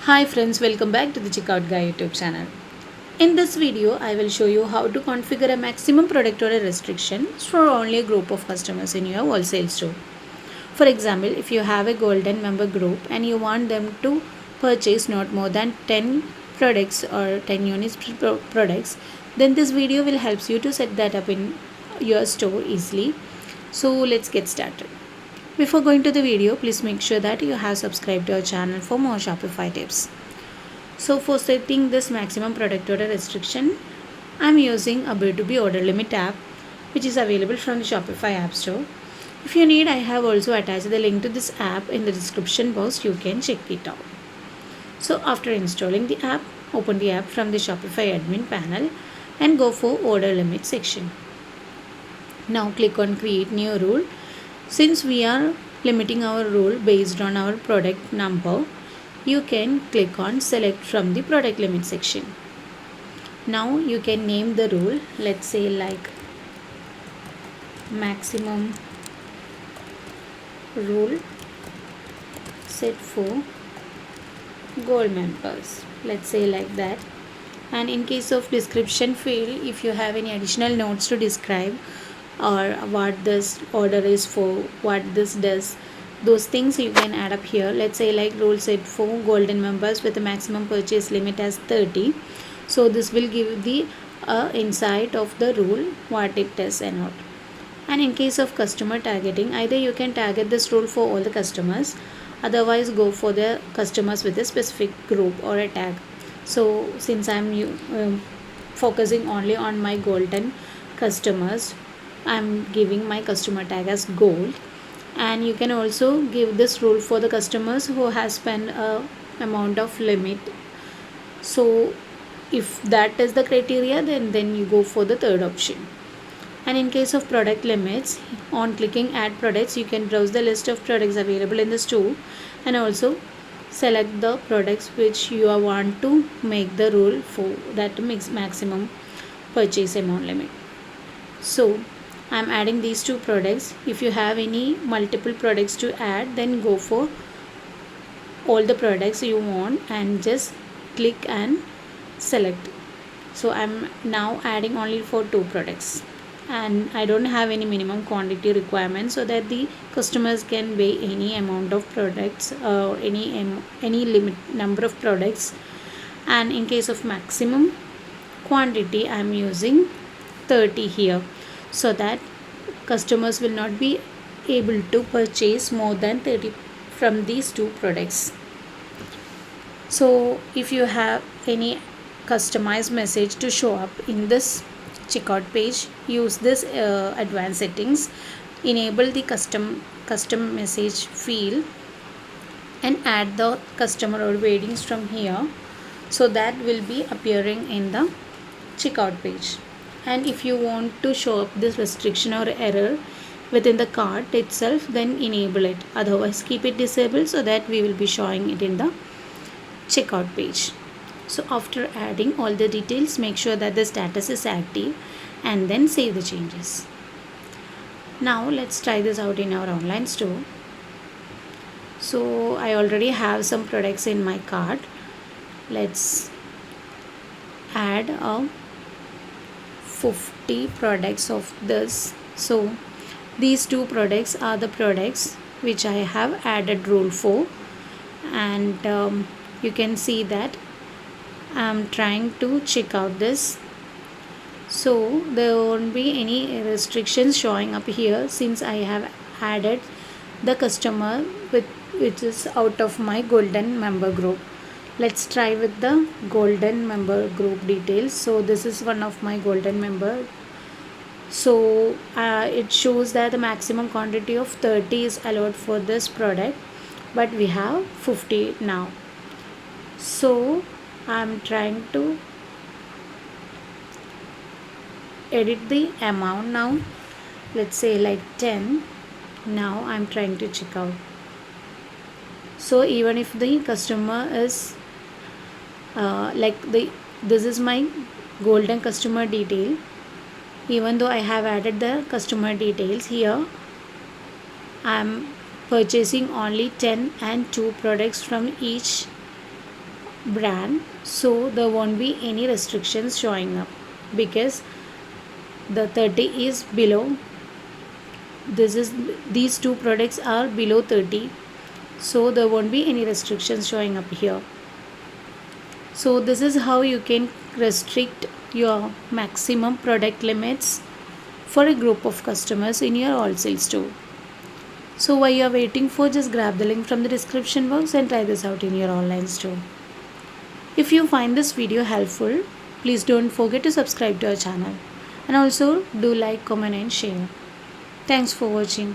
Hi friends, welcome back to the Checkout Guy YouTube channel. In this video, I will show you how to configure a maximum product order restriction for only a group of customers in your wholesale store. For example, if you have a golden member group and you want them to purchase not more than 10 products or 10 units products, then this video will help you to set that up in your store easily. So let's get started. Before going to the video, please make sure that you have subscribed to our channel for more Shopify tips. So for setting this maximum product order restriction, I'm using a B2B order limit app which is available from the Shopify app store. If you need, I have also attached the link to this app in the description box. You can check it out. So after installing the app, open the app from the Shopify admin panel and go for order limit section. Now click on create new rule. Since we are limiting our rule based on our product number, you can click on select from the product limit section. Now you can name the rule, let's say like maximum rule set for gold members, let's say like that. And in case of description field, if you have any additional notes to describe or what this order is for, what this does, those things you can add up here. Let's say like rule set for golden members with a maximum purchase limit as 30. So this will give the insight of the rule, what it does and not. And in case of customer targeting, either you can target this rule for all the customers, otherwise go for the customers with a specific group or a tag. So since I'm focusing only on my golden customers, I'm giving my customer tag as gold. And you can also give this rule for the customers who has spent a amount of limit. So if that is the criteria, then you go for the third option. And in case of product limits, on clicking add products, you can browse the list of products available in the store and also select the products which you want to make the rule for that maximum purchase amount limit. So I'm adding these two products. If you have any multiple products to add, then go for all the products you want and just click and select. So I'm now adding only for two products, and I don't have any minimum quantity requirement so that the customers can buy any amount of products or any limit number of products. And in case of maximum quantity, I'm using 30 here, so that customers will not be able to purchase more than 30 from these two products. So if you have any customized message to show up in this checkout page, use this advanced settings, enable the custom message field and add the customer or weddings from here, so that will be appearing in the checkout page. And if you want to show up this restriction or error within the cart itself, then enable it, otherwise keep it disabled so that we will be showing it in the checkout page. So after adding all the details, make sure that the status is active and then save the changes. Now let's try this out in our online store. So I already have some products in my cart. Let's add a 50 products of this. So these two products are the products which I have added rule for, and you can see that I'm trying to check out this. So there won't be any restrictions showing up here since I have added the customer which is out of my golden member group. Let's try with the golden member group details. So this is one of my golden member. So it shows that the maximum quantity of 30 is allowed for this product, but we have 50 now. So I'm trying to edit the amount now. Let's say like 10. Now I'm trying to check out. So even if the customer is this is my golden customer detail, even though I have added the customer details here, I'm purchasing only 10 and 2 products from each brand, so there won't be any restrictions showing up because the 30 is below. These two products are below 30, so there won't be any restrictions showing up here. So this is how you can restrict your maximum product limits for a group of customers in your wholesale store. So while you are waiting for, just grab the link from the description box and try this out in your online store. If you find this video helpful, please don't forget to subscribe to our channel and also do like, comment and share. Thanks for watching.